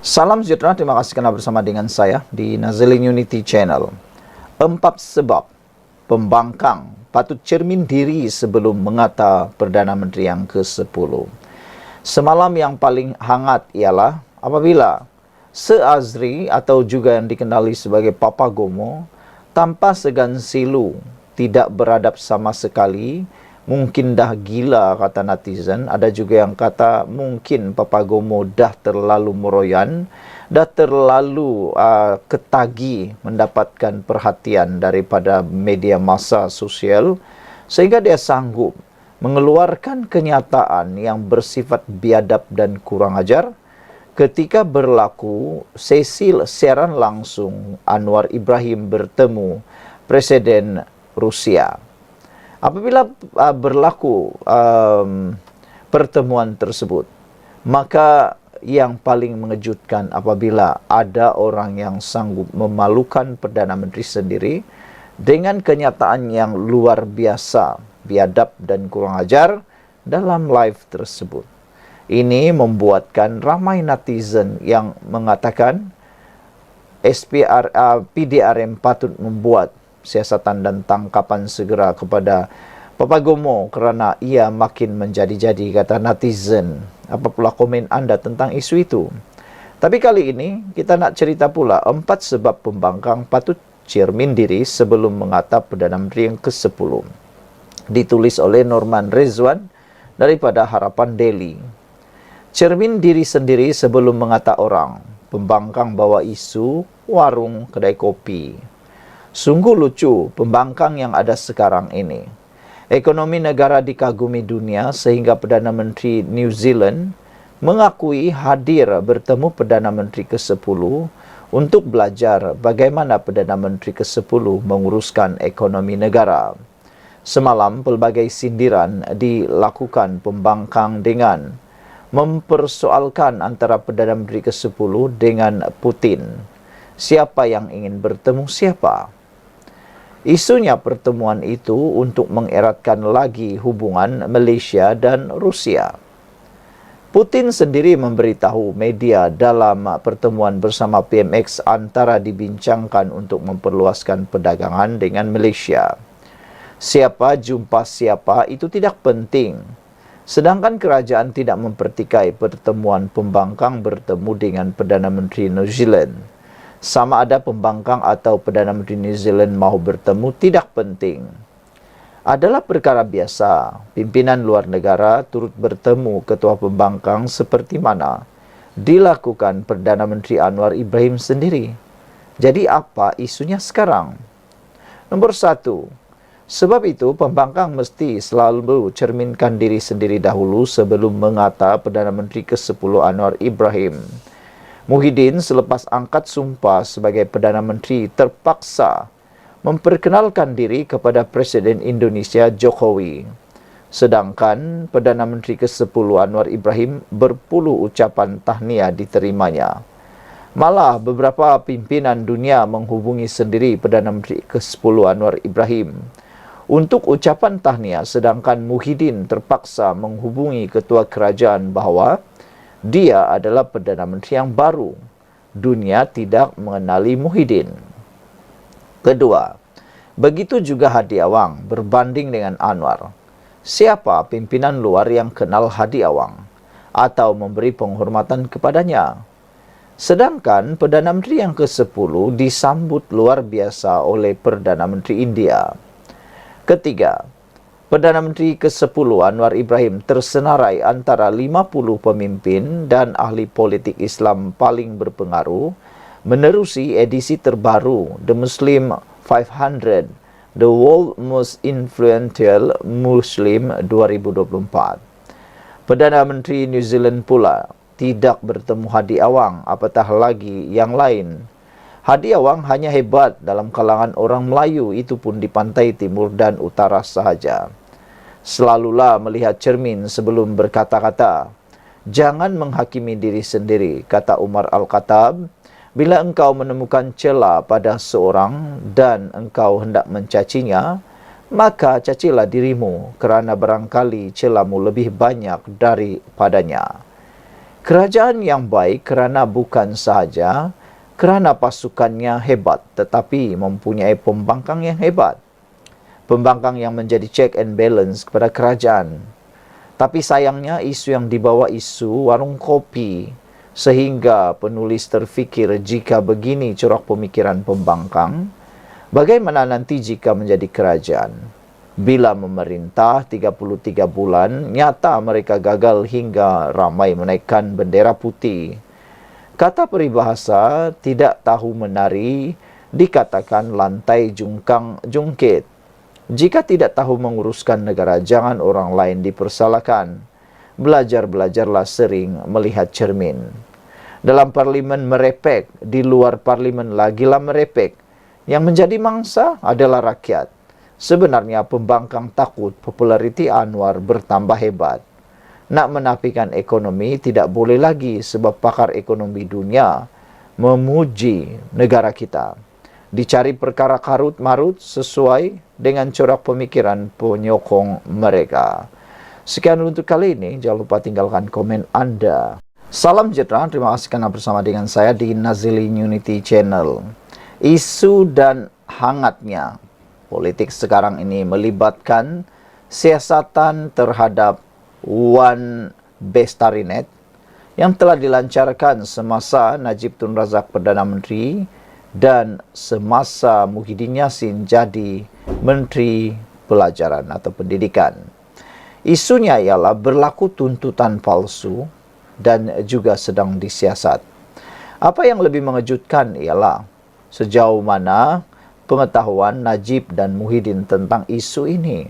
Salam sejahtera, terima kasih kerana bersama dengan saya di Nazilin Unity Channel. 4 sebab pembangkang patut cermin diri sebelum mengata Perdana Menteri yang ke-10. Semalam yang paling hangat ialah apabila Se-Azri atau juga yang dikenali sebagai Papa Gomo tanpa segan silu tidak beradab sama sekali. Mungkin dah gila, kata netizen. Ada juga yang kata mungkin Papa Gomo dah terlalu meroyan, dah terlalu ketagi mendapatkan perhatian daripada media massa sosial, sehingga dia sanggup mengeluarkan kenyataan yang bersifat biadab dan kurang ajar ketika berlaku sesi siaran langsung Anwar Ibrahim bertemu Presiden Rusia. Apabila berlaku pertemuan tersebut, maka yang paling mengejutkan apabila ada orang yang sanggup memalukan Perdana Menteri sendiri dengan kenyataan yang luar biasa, biadab dan kurang ajar dalam live tersebut. Ini membuatkan ramai netizen yang mengatakan PDRM patut membuat siasatan dan tangkapan segera kepada Papa Gomo kerana ia makin menjadi-jadi, kata netizen. Apa pula komen anda tentang isu itu? Tapi kali ini kita nak cerita pula 4 sebab pembangkang patut cermin diri sebelum mengata Perdana Menteri yang ke-10. Ditulis oleh Norman Rezwan daripada Harapan Daily. Cermin diri sendiri sebelum mengata orang. Pembangkang bawa isu warung kedai kopi. Sungguh lucu pembangkang yang ada sekarang ini. Ekonomi negara dikagumi dunia sehingga Perdana Menteri New Zealand mengakui hadir bertemu Perdana Menteri ke-10 untuk belajar bagaimana Perdana Menteri ke-10 menguruskan ekonomi negara. Semalam pelbagai sindiran dilakukan pembangkang dengan mempersoalkan antara Perdana Menteri ke-10 dengan Putin. Siapa yang ingin bertemu siapa? Isunya pertemuan itu untuk mengeratkan lagi hubungan Malaysia dan Rusia. Putin sendiri memberitahu media dalam pertemuan bersama PMX antara dibincangkan untuk memperluaskan perdagangan dengan Malaysia. Siapa jumpa siapa itu tidak penting. Sedangkan kerajaan tidak mempertikai pertemuan pembangkang bertemu dengan Perdana Menteri New Zealand. Sama ada pembangkang atau Perdana Menteri New Zealand mahu bertemu tidak penting. Adalah perkara biasa, pimpinan luar negara turut bertemu ketua pembangkang seperti mana dilakukan Perdana Menteri Anwar Ibrahim sendiri. Jadi apa isunya sekarang? Nombor 1, sebab itu pembangkang mesti selalu cerminkan diri sendiri dahulu sebelum mengata Perdana Menteri ke-10 Anwar Ibrahim. Muhyiddin selepas angkat sumpah sebagai Perdana Menteri terpaksa memperkenalkan diri kepada Presiden Indonesia Jokowi. Sedangkan Perdana Menteri ke-10 Anwar Ibrahim berpuluh ucapan tahniah diterimanya. Malah beberapa pimpinan dunia menghubungi sendiri Perdana Menteri ke-10 Anwar Ibrahim untuk ucapan tahniah, sedangkan Muhyiddin terpaksa menghubungi ketua kerajaan bahawa dia adalah Perdana Menteri yang baru. Dunia tidak mengenali Muhyiddin. Kedua, begitu juga Hadi Awang berbanding dengan Anwar. Siapa pimpinan luar yang kenal Hadi Awang atau memberi penghormatan kepadanya? Sedangkan Perdana Menteri yang ke-10 disambut luar biasa oleh Perdana Menteri India. Ketiga, Perdana Menteri ke-10 Anwar Ibrahim tersenarai antara 50 pemimpin dan ahli politik Islam paling berpengaruh menerusi edisi terbaru The Muslim 500, The World Most Influential Muslim 2024. Perdana Menteri New Zealand pula tidak bertemu Hadi Awang, apatah lagi yang lain. Hadi Awang hanya hebat dalam kalangan orang Melayu, itu pun di pantai timur dan utara sahaja. Selalulah melihat cermin sebelum berkata-kata. Jangan menghakimi diri sendiri, kata Umar Al-Khattab. Bila engkau menemukan celah pada seorang dan engkau hendak mencacinya, maka cacilah dirimu kerana barangkali celahmu lebih banyak daripadanya. Kerajaan yang baik kerana bukan sahaja kerana pasukannya hebat, tetapi mempunyai pembangkang yang hebat. Pembangkang yang menjadi check and balance kepada kerajaan. Tapi sayangnya isu yang dibawa isu warung kopi, sehingga penulis terfikir jika begini corak pemikiran pembangkang, bagaimana nanti jika menjadi kerajaan? Bila memerintah 33 bulan, nyata mereka gagal hingga ramai menaikkan bendera putih. Kata peribahasa, tidak tahu menari, dikatakan lantai jungkang jungkit. Jika tidak tahu menguruskan negara, jangan orang lain dipersalahkan. Belajar-belajarlah sering melihat cermin. Dalam parlimen merepek, di luar parlimen lagilah merepek. Yang menjadi mangsa adalah rakyat. Sebenarnya pembangkang takut populariti Anwar bertambah hebat. Nak menafikan ekonomi tidak boleh lagi sebab pakar ekonomi dunia memuji negara kita. Dicari perkara karut-marut sesuai dengan corak pemikiran penyokong mereka. Sekian untuk kali ini. Jangan lupa tinggalkan komen Anda. Salam sejahtera. Terima kasih karena bersama dengan saya di Nazili Unity Channel. Isu dan hangatnya politik sekarang ini melibatkan siasatan terhadap Wan Bestarinet yang telah dilancarkan semasa Najib Tun Razak Perdana Menteri dan semasa Muhyiddin Yassin jadi Menteri Pelajaran atau Pendidikan. Isunya ialah berlaku tuntutan palsu dan juga sedang disiasat. Apa yang lebih mengejutkan ialah sejauh mana pengetahuan Najib dan Muhyiddin tentang isu ini.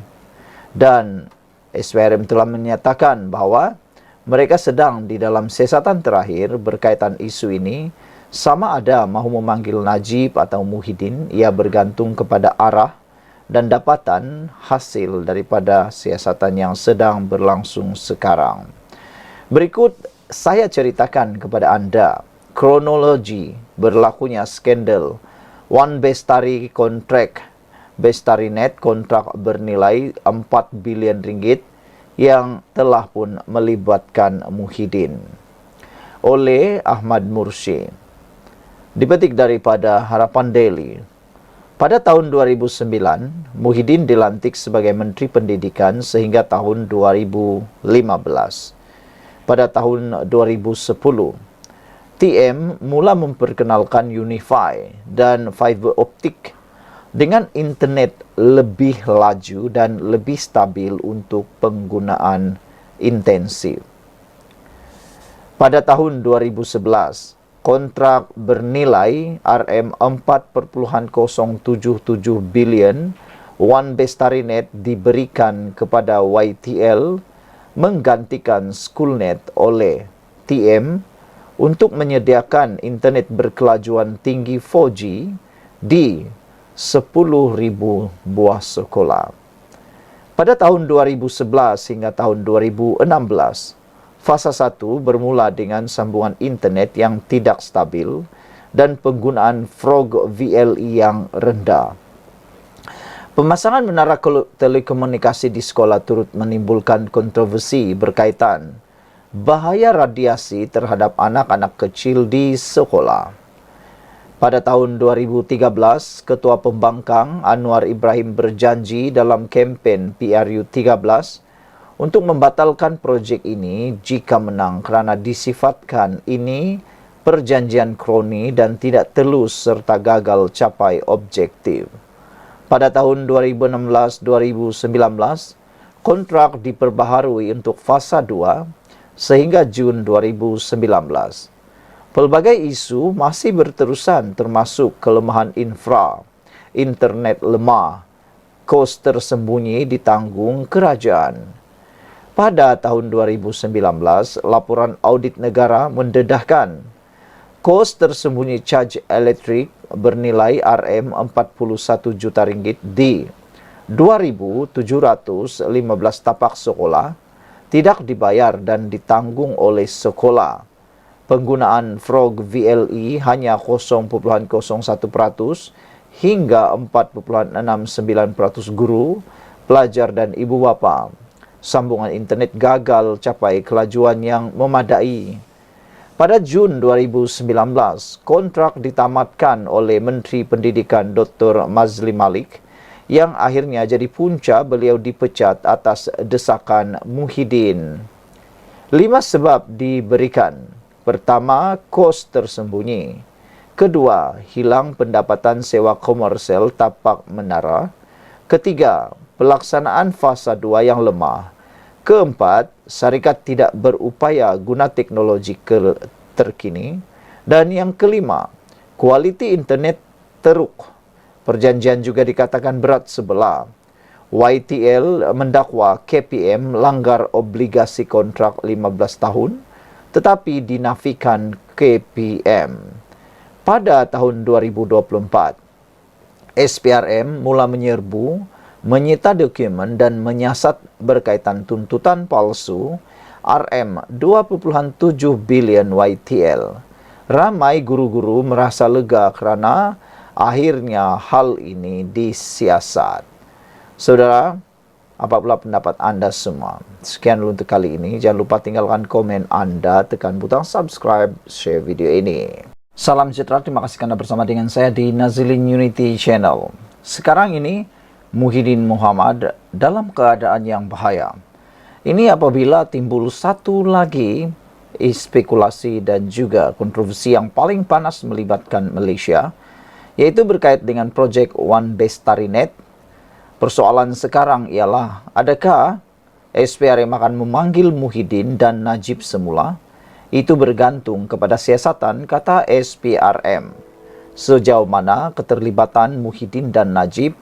Dan SPRM telah menyatakan bahawa mereka sedang di dalam siasatan terakhir berkaitan isu ini. Sama ada mahu memanggil Najib atau Muhyiddin, ia bergantung kepada arah dan dapatan hasil daripada siasatan yang sedang berlangsung sekarang. Berikut saya ceritakan kepada anda kronologi berlakunya skandal Wan Bestari kontrak Bestarinet, kontrak bernilai 4 bilion ringgit yang telah pun melibatkan Muhyiddin oleh Ahmad Mursi. Dipetik daripada Harapan Daily. Pada tahun 2009, Muhyiddin dilantik sebagai Menteri Pendidikan sehingga tahun 2015. Pada tahun 2010, TM mula memperkenalkan Unify dan fiber optik dengan internet lebih laju dan lebih stabil untuk penggunaan intensif. Pada tahun 2011, kontrak bernilai RM4.077 bilion Wan Bestarinet diberikan kepada YTL menggantikan Schoolnet oleh TM untuk menyediakan internet berkelajuan tinggi 4G di 10,000 buah sekolah. Pada tahun 2011 hingga tahun 2016, Fasa 1 bermula dengan sambungan internet yang tidak stabil dan penggunaan Frog VLE yang rendah. Pemasangan menara telekomunikasi di sekolah turut menimbulkan kontroversi berkaitan bahaya radiasi terhadap anak-anak kecil di sekolah. Pada tahun 2013, Ketua Pembangkang Anwar Ibrahim berjanji dalam kempen PRU 13 untuk membatalkan projek ini jika menang kerana disifatkan ini perjanjian kroni dan tidak telus serta gagal capai objektif. Pada tahun 2016-2019, kontrak diperbaharui untuk fasa 2 sehingga Jun 2019. Pelbagai isu masih berterusan termasuk kelemahan internet lemah, kos tersembunyi ditanggung kerajaan. Pada tahun 2019, laporan audit negara mendedahkan kos tersembunyi caj elektrik bernilai RM41 juta ringgit di 2,715 tapak sekolah tidak dibayar dan ditanggung oleh sekolah. Penggunaan Frog VLE hanya 0.01% hingga 4.69% guru, pelajar dan ibu bapa. Sambungan internet gagal capai kelajuan yang memadai Pada Jun 2019, kontrak ditamatkan oleh Menteri Pendidikan Dr. Mazli Malik yang akhirnya jadi punca beliau dipecat atas desakan Muhyiddin. 5 sebab diberikan. Pertama, kos tersembunyi. Kedua, hilang pendapatan sewa komersial tapak menara. Ketiga, pelaksanaan fasa 2 yang lemah. Keempat, syarikat tidak berupaya guna teknologi terkini. Dan yang kelima, kualiti internet teruk. Perjanjian juga dikatakan berat sebelah. YTL mendakwa KPM langgar obligasi kontrak 15 tahun, tetapi dinafikan KPM. Pada tahun 2024, SPRM mula menyerbu, menyita dokumen dan menyiasat berkaitan tuntutan palsu Rm2.7 bilion YTL. Ramai guru-guru merasa lega kerana akhirnya hal ini disiasat. Saudara, apa pula pendapat anda semua? Sekian dulu untuk kali ini. Jangan lupa tinggalkan komen anda, tekan butang subscribe, share video ini. Salam sejahtera, terima kasih karena bersama dengan saya di Nazilin Unity Channel. Sekarang ini, Muhyiddin Muhammad dalam keadaan yang bahaya. Ini apabila timbul satu lagi spekulasi dan juga kontroversi yang paling panas melibatkan Malaysia, yaitu berkait dengan projek One Bestari Net. Persoalan sekarang ialah, adakah SPRM akan memanggil Muhyiddin dan Najib semula? Itu bergantung kepada siasatan, kata SPRM. Sejauh mana keterlibatan Muhyiddin dan Najib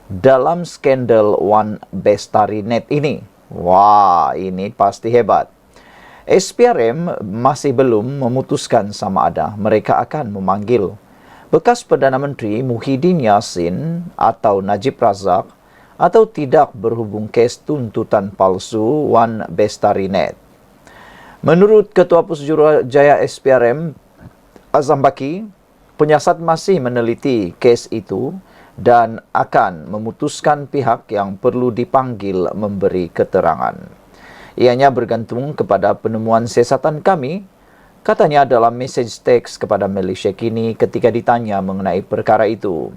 dalam skandal One Bestari Net ini? Wah, ini pasti hebat. SPRM masih belum memutuskan sama ada mereka akan memanggil bekas Perdana Menteri Muhyiddin Yassin atau Najib Razak atau tidak berhubung kes tuntutan palsu One Bestari Net. Menurut Ketua Pusjurajaya SPRM, Azam Baki, penyiasat masih meneliti kes itu dan akan memutuskan pihak yang perlu dipanggil memberi keterangan. Ianya bergantung kepada penemuan siasatan kami, katanya dalam mesej teks kepada Malaysia Kini ketika ditanya mengenai perkara itu.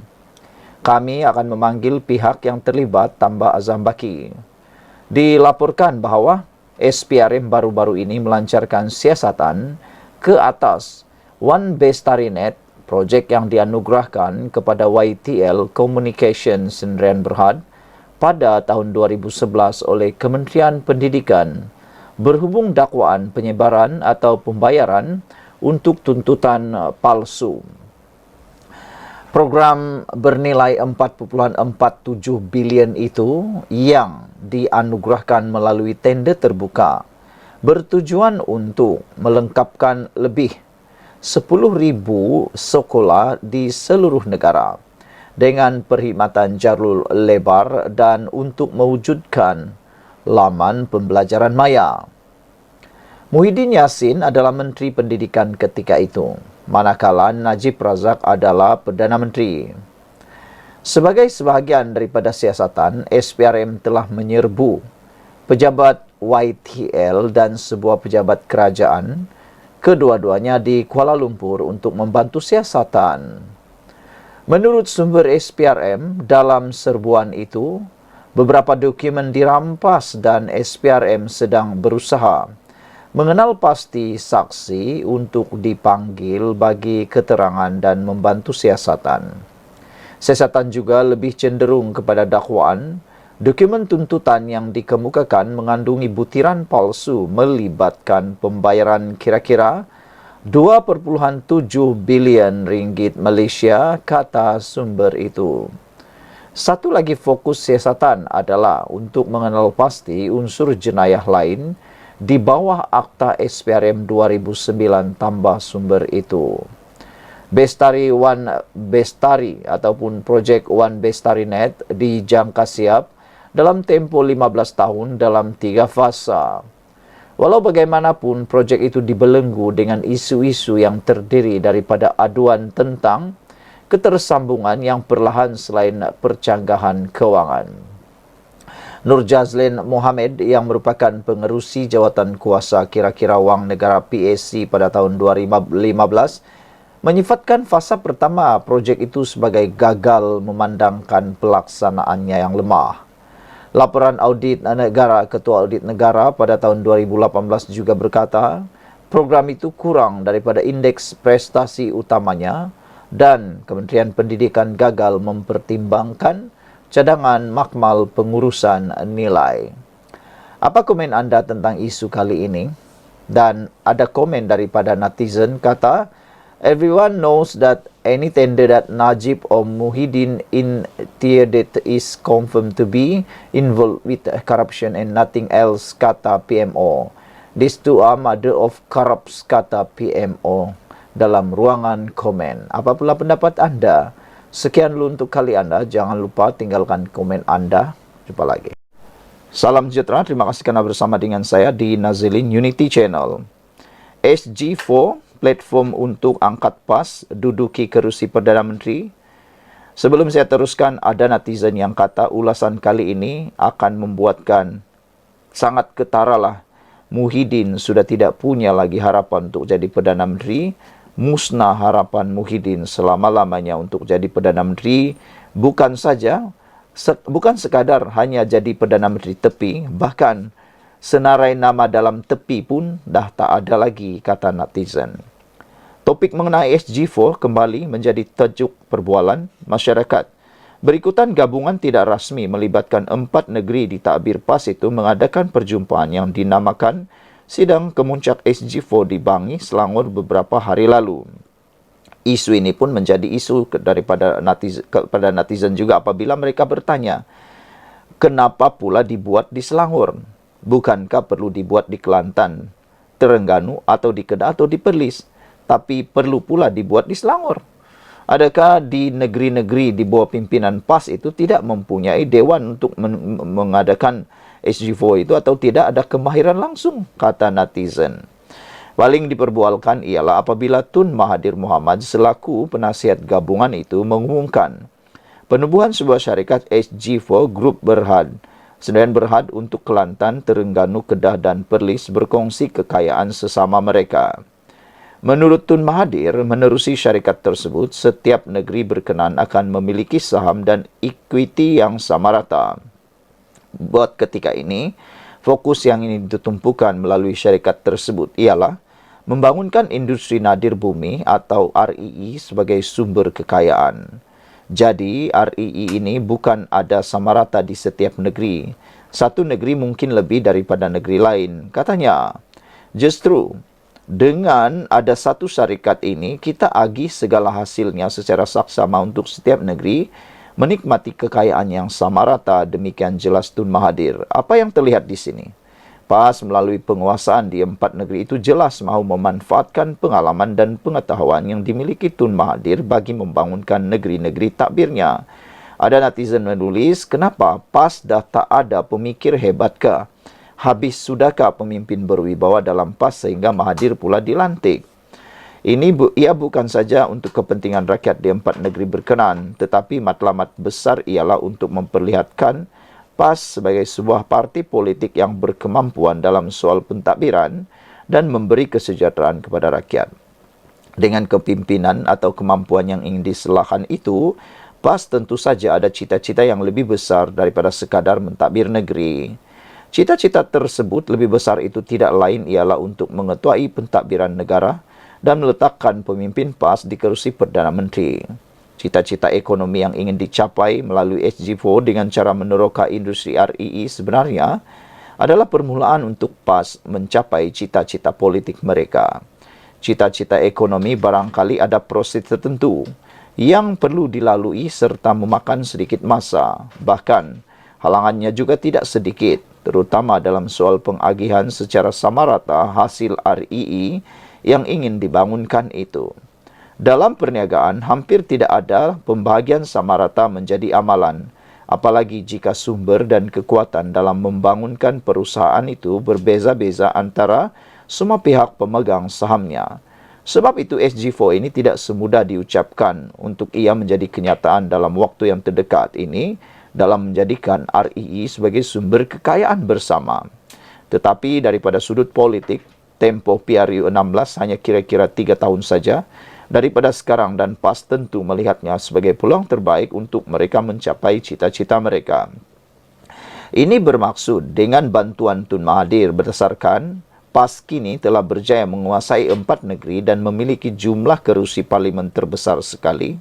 Kami akan memanggil pihak yang terlibat, tambah Azam Baki. Dilaporkan bahawa SPRM baru-baru ini melancarkan siasatan ke atas One Bestari Net, projek yang dianugerahkan kepada YTL Communication Sdn Bhd pada tahun 2011 oleh Kementerian Pendidikan, berhubung dakwaan penyebaran atau pembayaran untuk tuntutan palsu. Program bernilai 4.47 bilion itu yang dianugerahkan melalui tender terbuka bertujuan untuk melengkapkan lebih 10,000 sekolah di seluruh negara dengan perkhidmatan jalur lebar dan untuk mewujudkan laman pembelajaran maya. Muhyiddin Yassin adalah Menteri Pendidikan ketika itu, manakala Najib Razak adalah Perdana Menteri. Sebagai sebahagian daripada siasatan, SPRM telah menyerbu pejabat YTL dan sebuah pejabat kerajaan, kedua-duanya di Kuala Lumpur untuk membantu siasatan. Menurut sumber SPRM, dalam serbuan itu, beberapa dokumen dirampas dan SPRM sedang berusaha mengenal pasti saksi untuk dipanggil bagi keterangan dan membantu siasatan. Siasatan juga lebih cenderung kepada dakwaan. Dokumen tuntutan yang dikemukakan mengandungi butiran palsu melibatkan pembayaran kira-kira 2.7 bilion ringgit Malaysia, kata sumber itu. Satu lagi fokus siasatan adalah untuk mengenal pasti unsur jenayah lain di bawah Akta SPRM 2009, tambah sumber itu. Bestari One Bestari ataupun projek One Bestari Net dijangka siap dalam tempoh 15 tahun dalam 3 fasa. Walau bagaimanapun, projek itu dibelenggu dengan isu-isu yang terdiri daripada aduan tentang ketersambungan yang perlahan selain percanggahan kewangan. Nur Jazlin Mohamed yang merupakan pengerusi jawatan kuasa kira-kira wang negara PAC pada tahun 2015 menyifatkan fasa pertama projek itu sebagai gagal memandangkan pelaksanaannya yang lemah. Laporan audit negara Ketua Audit Negara pada tahun 2018 juga berkata, program itu kurang daripada indeks prestasi utamanya dan Kementerian Pendidikan gagal mempertimbangkan cadangan makmal pengurusan nilai. Apa komen anda tentang isu kali ini? Dan ada komen daripada netizen kata, everyone knows that any tender that Najib or Muhyiddin initiated is confirmed to be involved with corruption and nothing else, kata PMO. These two are mother of corrupts, kata PMO dalam ruangan komen. Apa pula pendapat anda? Sekian dulu untuk kali anda. Jangan lupa tinggalkan komen anda. Jumpa lagi. Salam sejahtera. Terima kasih kerana bersama dengan saya di Nazilin Unity Channel. SG4, platform untuk angkat PAS duduki kerusi Perdana Menteri. Sebelum saya teruskan, ada netizen yang kata ulasan kali ini akan membuatkan sangat ketaralah. Muhyiddin sudah tidak punya lagi harapan untuk jadi Perdana Menteri. Musnah harapan Muhyiddin selama-lamanya untuk jadi Perdana Menteri. Bukan sekadar hanya jadi Perdana Menteri tepi, bahkan senarai nama dalam tepi pun dah tak ada lagi, kata netizen. Topik mengenai SG4 kembali menjadi tajuk perbualan masyarakat. Berikutan gabungan tidak rasmi melibatkan 4 negeri di takbir PAS itu mengadakan perjumpaan yang dinamakan Sidang Kemuncak SG4 di Bangi, Selangor beberapa hari lalu. Isu ini pun menjadi isu kepada netizen juga apabila mereka bertanya, kenapa pula dibuat di Selangor? Bukankah perlu dibuat di Kelantan, Terengganu atau di Kedah atau di Perlis? Tapi perlu pula dibuat di Selangor. Adakah di negeri-negeri di bawah pimpinan PAS itu tidak mempunyai dewan untuk mengadakan SG4 itu atau tidak ada kemahiran langsung, kata netizen. Paling diperbualkan ialah apabila Tun Mahathir Mohamad selaku penasihat gabungan itu mengumumkan penubuhan sebuah syarikat SG4 Group Berhad. Sdn Berhad untuk Kelantan, Terengganu, Kedah dan Perlis berkongsi kekayaan sesama mereka. Menurut Tun Mahathir, menerusi syarikat tersebut, setiap negeri berkenan akan memiliki saham dan equity yang sama rata. Buat ketika ini, fokus yang ini ditumpukan melalui syarikat tersebut ialah membangunkan industri nadir bumi atau REE sebagai sumber kekayaan. Jadi, REE ini bukan ada sama rata di setiap negeri. Satu negeri mungkin lebih daripada negeri lain. Katanya, justru dengan ada satu syarikat ini, kita agih segala hasilnya secara saksama untuk setiap negeri menikmati kekayaan yang sama rata, demikian jelas Tun Mahathir. Apa yang terlihat di sini? PAS melalui penguasaan di 4 negeri itu jelas mahu memanfaatkan pengalaman dan pengetahuan yang dimiliki Tun Mahathir bagi membangunkan negeri-negeri takbirnya. Ada netizen menulis, kenapa PAS dah tak ada pemikir hebatkah? Habis sudahkah pemimpin berwibawa dalam PAS sehingga Mahathir pula dilantik? Ia bukan saja untuk kepentingan rakyat di 4 negeri berkenan, tetapi matlamat besar ialah untuk memperlihatkan PAS sebagai sebuah parti politik yang berkemampuan dalam soal pentadbiran dan memberi kesejahteraan kepada rakyat. Dengan kepimpinan atau kemampuan yang ingin diselahkan itu, PAS tentu saja ada cita-cita yang lebih besar daripada sekadar mentadbir negeri. Cita-cita tersebut lebih besar itu tidak lain ialah untuk mengetuai pentadbiran negara dan meletakkan pemimpin PAS di kerusi Perdana Menteri. Cita-cita ekonomi yang ingin dicapai melalui SG4 dengan cara meneroka industri REE sebenarnya adalah permulaan untuk PAS mencapai cita-cita politik mereka. Cita-cita ekonomi barangkali ada proses tertentu yang perlu dilalui serta memakan sedikit masa. Bahkan, halangannya juga tidak sedikit, terutama dalam soal pengagihan secara sama rata hasil REE yang ingin dibangunkan itu. Dalam perniagaan, hampir tidak ada pembahagian sama rata menjadi amalan, apalagi jika sumber dan kekuatan dalam membangunkan perusahaan itu berbeza-beza antara semua pihak pemegang sahamnya. Sebab itu SG4 ini tidak semudah diucapkan untuk ia menjadi kenyataan dalam waktu yang terdekat ini dalam menjadikan RII sebagai sumber kekayaan bersama. Tetapi daripada sudut politik, tempoh PRU 16 hanya kira-kira 3 tahun saja daripada sekarang, dan PAS tentu melihatnya sebagai peluang terbaik untuk mereka mencapai cita-cita mereka. Ini bermaksud dengan bantuan Tun Mahathir berdasarkan PAS kini telah berjaya menguasai 4 negeri dan memiliki jumlah kerusi parlimen terbesar sekali.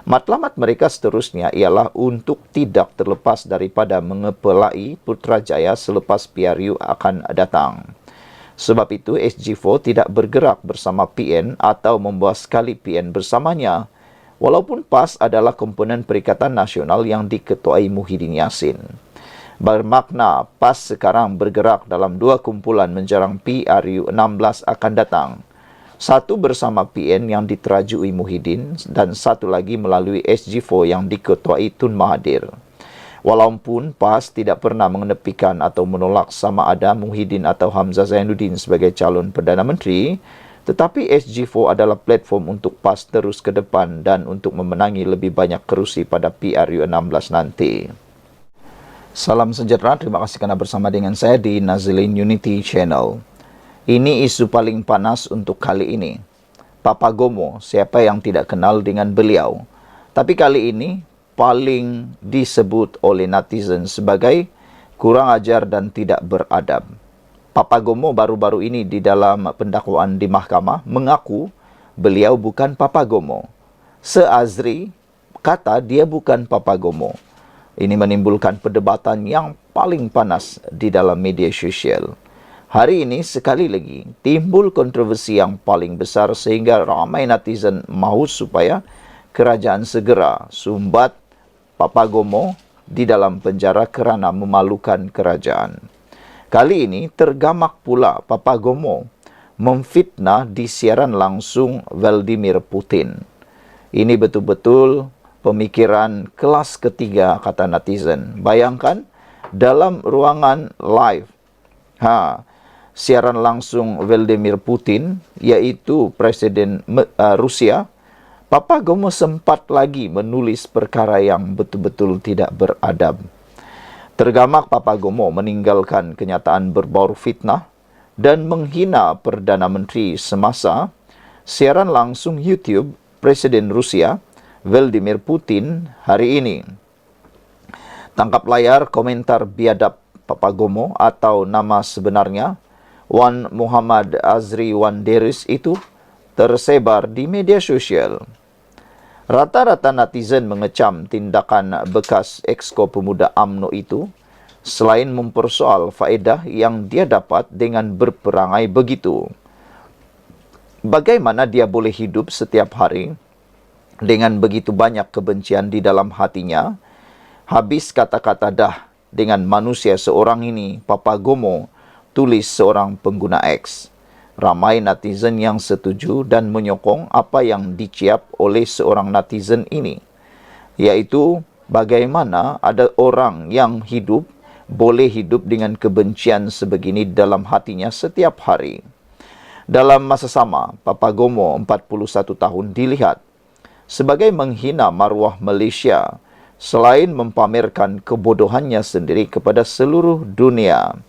Matlamat mereka seterusnya ialah untuk tidak terlepas daripada mengepelai Putrajaya selepas PRU akan datang. Sebab itu SG4 tidak bergerak bersama PN atau membawa sekali PN bersamanya, walaupun PAS adalah komponen Perikatan Nasional yang diketuai Muhyiddin Yassin. Bermakna PAS sekarang bergerak dalam 2 kumpulan menjelang PRU 16 akan datang. Satu bersama PN yang diterajui Muhyiddin dan satu lagi melalui SG4 yang diketuai Tun Mahathir. Walaupun PAS tidak pernah mengenepikan atau menolak sama ada Muhyiddin atau Hamzah Zainuddin sebagai calon Perdana Menteri, tetapi SG4 adalah platform untuk PAS terus ke depan dan untuk memenangi lebih banyak kerusi pada PRU 16 nanti. Salam sejahtera, terima kasih kerana bersama dengan saya di Nazilin Unity Channel. Ini isu paling panas untuk kali ini. Papagomo, siapa yang tidak kenal dengan beliau? Tapi kali ini paling disebut oleh netizen sebagai kurang ajar dan tidak beradab. Papagomo baru-baru ini di dalam pendakwaan di mahkamah mengaku beliau bukan Papagomo. Se-Azri kata dia bukan Papagomo. Ini menimbulkan perdebatan yang paling panas di dalam media sosial. Hari ini sekali lagi timbul kontroversi yang paling besar sehingga ramai netizen mahu supaya kerajaan segera sumbat Papagomo di dalam penjara kerana memalukan kerajaan. Kali ini tergamak pula Papagomo memfitnah di siaran langsung Vladimir Putin. Ini betul-betul pemikiran kelas ketiga, kata netizen. Bayangkan dalam ruangan live, siaran langsung Vladimir Putin, iaitu Presiden Rusia, Papagomo sempat lagi menulis perkara yang betul-betul tidak beradab. Tergamak Papagomo meninggalkan kenyataan berbaur fitnah dan menghina Perdana Menteri semasa siaran langsung YouTube Presiden Rusia Vladimir Putin hari ini. Tangkap layar komentar biadab Papagomo atau nama sebenarnya Wan Muhammad Azri Wan Deris itu tersebar di media sosial. Rata-rata netizen mengecam tindakan bekas Exco Pemuda UMNO itu selain mempersoal faedah yang dia dapat dengan berperangai begitu. Bagaimana dia boleh hidup setiap hari dengan begitu banyak kebencian di dalam hatinya? Habis kata-kata dah dengan manusia seorang ini, Papagomo, tulis seorang pengguna X. Ramai netizen yang setuju dan menyokong apa yang diciap oleh seorang netizen ini, iaitu bagaimana ada orang yang boleh hidup dengan kebencian sebegini dalam hatinya setiap hari. Dalam masa sama, Papagomo 41 tahun dilihat sebagai menghina maruah Malaysia selain mempamerkan kebodohannya sendiri kepada seluruh dunia.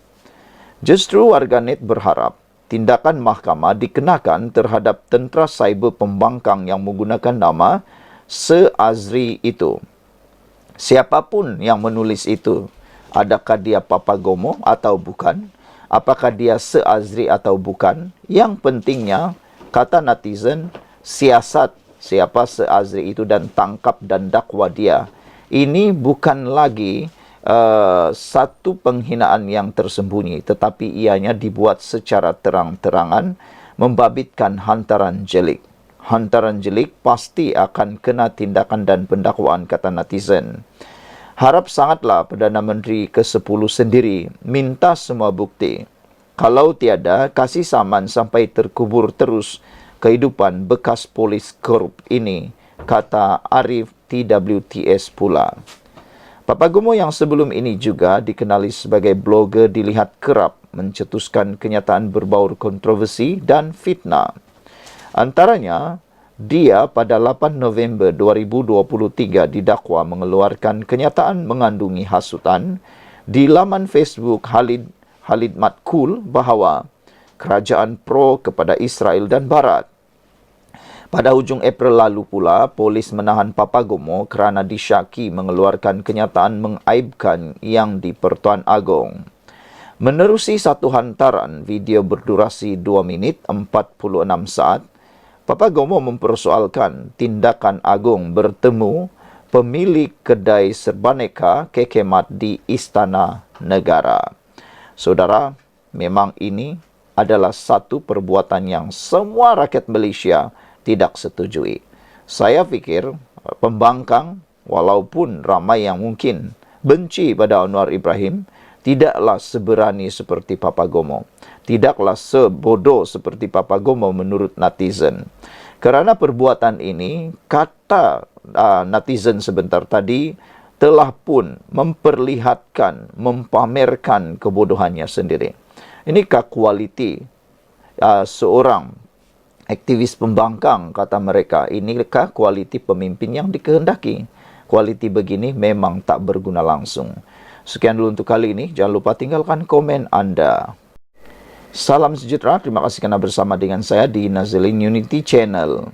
Justru warganet berharap tindakan mahkamah dikenakan terhadap tentera cyber pembangkang yang menggunakan nama Se-Azri itu. Siapapun yang menulis itu, adakah dia Papagomo atau bukan? Apakah dia Se-Azri atau bukan? Yang pentingnya, kata netizen, siasat siapa Se-Azri itu dan tangkap dan dakwa dia. Ini bukan lagi satu penghinaan yang tersembunyi, tetapi ianya dibuat secara terang-terangan membabitkan hantaran jelik. Hantaran jelik pasti akan kena tindakan dan pendakwaan, kata netizen. Harap sangatlah Perdana Menteri ke-10 sendiri minta semua bukti. Kalau tiada, kasih saman sampai terkubur terus kehidupan bekas polis korup ini, kata Arif TWTS pula. Papagomo yang sebelum ini juga dikenali sebagai blogger dilihat kerap mencetuskan kenyataan berbaur kontroversi dan fitnah. Antaranya, Dia pada 8 November 2023 didakwa mengeluarkan kenyataan mengandungi hasutan di laman Facebook Khalid Matkul bahawa kerajaan pro kepada Israel dan Barat. Pada hujung April lalu pula, polis menahan Papagomo kerana disyaki mengeluarkan kenyataan mengaibkan Yang di-Pertuan Agong. Menerusi satu hantaran video berdurasi 2 minit 46 saat, Papagomo mempersoalkan tindakan Agong bertemu pemilik kedai serbaneka kekemat di Istana Negara. Saudara, memang ini adalah satu perbuatan yang semua rakyat Malaysia tidak setujui. Saya fikir pembangkang, walaupun ramai yang mungkin benci pada Anwar Ibrahim, tidaklah seberani seperti Papagomo. Tidaklah sebodoh seperti Papagomo menurut netizen. Kerana perbuatan ini, kata netizen sebentar tadi, telah pun memperlihatkan, mempamerkan kebodohannya sendiri. Inikah kualiti seorang aktivis pembangkang, kata mereka? Inikah kualiti pemimpin yang dikehendaki? Kualiti begini memang tak berguna langsung. Sekian dulu untuk kali ini. Jangan lupa tinggalkan komen anda. Salam sejahtera. Terima kasih kerana bersama dengan saya di Nazilin Unity Channel.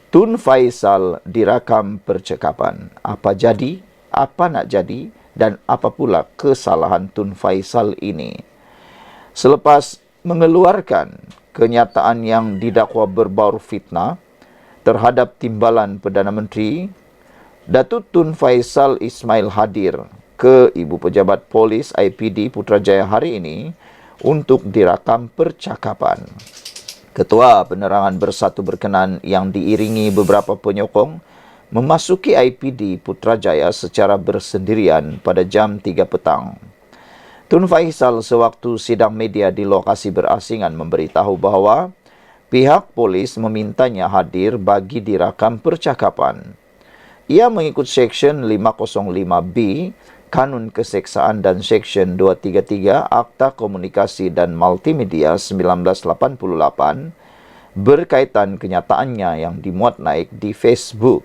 Tun Faisal dirakam percakapan. Apa jadi, apa nak jadi, dan apa pula kesalahan Tun Faisal ini? Selepas mengeluarkan kenyataan yang didakwa berbau fitnah terhadap timbalan Perdana Menteri, Datuk Tun Faisal Ismail hadir ke Ibu Pejabat Polis IPD Putrajaya hari ini untuk dirakam percakapan. Ketua Penerangan Bersatu Berkenan yang diiringi beberapa penyokong memasuki IPD Putrajaya secara bersendirian pada jam 3 petang. Tun Faisal sewaktu sidang media di lokasi berasingan memberitahu bahawa pihak polis memintanya hadir bagi dirakam percakapan. Ia mengikut Seksyen 505B Kanun Keseksaan dan Seksyen 233 Akta Komunikasi dan Multimedia 1988 berkaitan kenyataannya yang dimuat naik di Facebook.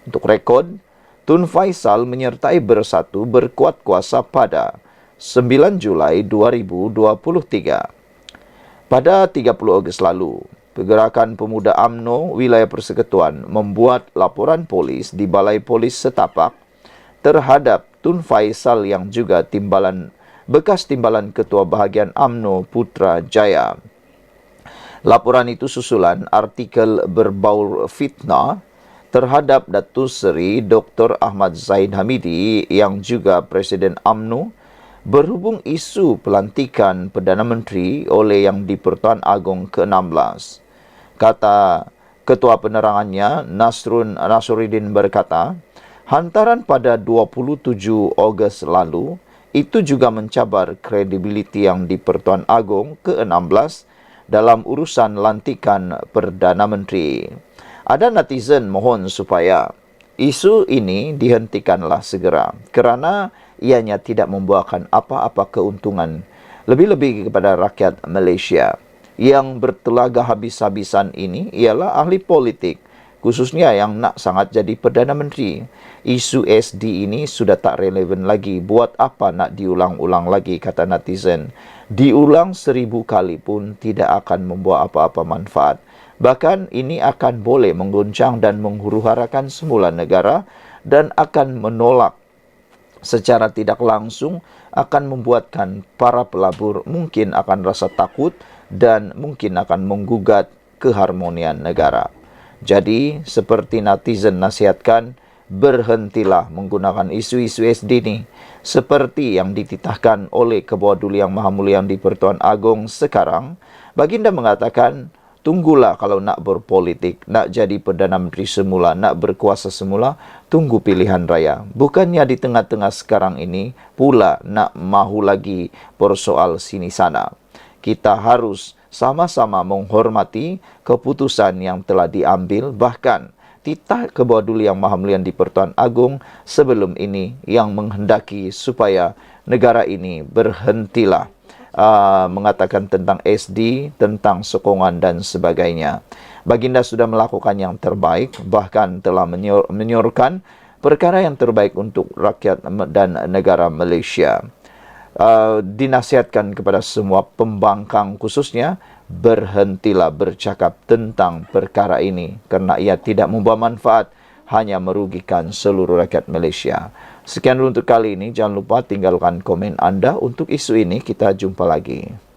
Untuk rekod, Tun Faisal menyertai Bersatu berkuat kuasa pada 9 Julai 2023. Pada 30 Ogos lalu, Pergerakan Pemuda UMNO Wilayah Persekutuan membuat laporan polis di Balai Polis Setapak terhadap Tun Faisal yang juga bekas timbalan Ketua Bahagian UMNO Putrajaya. Laporan itu susulan artikel berbau fitnah terhadap Datuk Seri Dr. Ahmad Zahid Hamidi yang juga Presiden UMNO berhubung isu pelantikan Perdana Menteri oleh Yang di-Pertuan Agong ke-16. Kata Ketua Penerangannya, Nasruddin berkata, hantaran pada 27 Ogos lalu itu juga mencabar kredibiliti Yang di-Pertuan Agong ke-16 dalam urusan lantikan Perdana Menteri. Ada netizen mohon supaya isu ini dihentikanlah segera kerana ianya tidak membuahkan apa-apa keuntungan lebih-lebih kepada rakyat Malaysia. Yang bertelaga habis-habisan ini ialah ahli politik, khususnya yang nak sangat jadi Perdana Menteri. Isu SD ini sudah tak relevan lagi. Buat apa nak diulang-ulang lagi, kata netizen. Diulang 1000 kali pun tidak akan membuat apa-apa manfaat. Bahkan ini akan boleh mengguncang dan menghuru-harakan semula negara dan akan menolak secara tidak langsung, akan membuatkan para pelabur mungkin akan rasa takut dan mungkin akan menggugat keharmonian negara. Jadi, seperti netizen nasihatkan, berhentilah menggunakan isu-isu SD ini seperti yang dititahkan oleh Ketua Duli Yang Maha Mulia Yang di-Pertuan Agong sekarang. Baginda mengatakan, tunggulah kalau nak berpolitik, nak jadi Perdana Menteri semula, nak berkuasa semula, tunggu pilihan raya. Bukannya di tengah-tengah sekarang ini pula nak mahu lagi persoal sini sana. Kita harus sama-sama menghormati keputusan yang telah diambil, bahkan titah Ketua Duli Yang Maha Mulia di-Pertuan Agong sebelum ini yang menghendaki supaya negara ini berhentilah mengatakan tentang SD, tentang sokongan dan sebagainya. Baginda sudah melakukan yang terbaik, bahkan telah menyorkan perkara yang terbaik untuk rakyat dan negara Malaysia. Dinasihatkan kepada semua pembangkang khususnya, berhentilah bercakap tentang perkara ini kerana ia tidak membawa manfaat, hanya merugikan seluruh rakyat Malaysia. Sekian dulu untuk kali ini. Jangan lupa tinggalkan komen anda untuk isu ini. Kita jumpa lagi.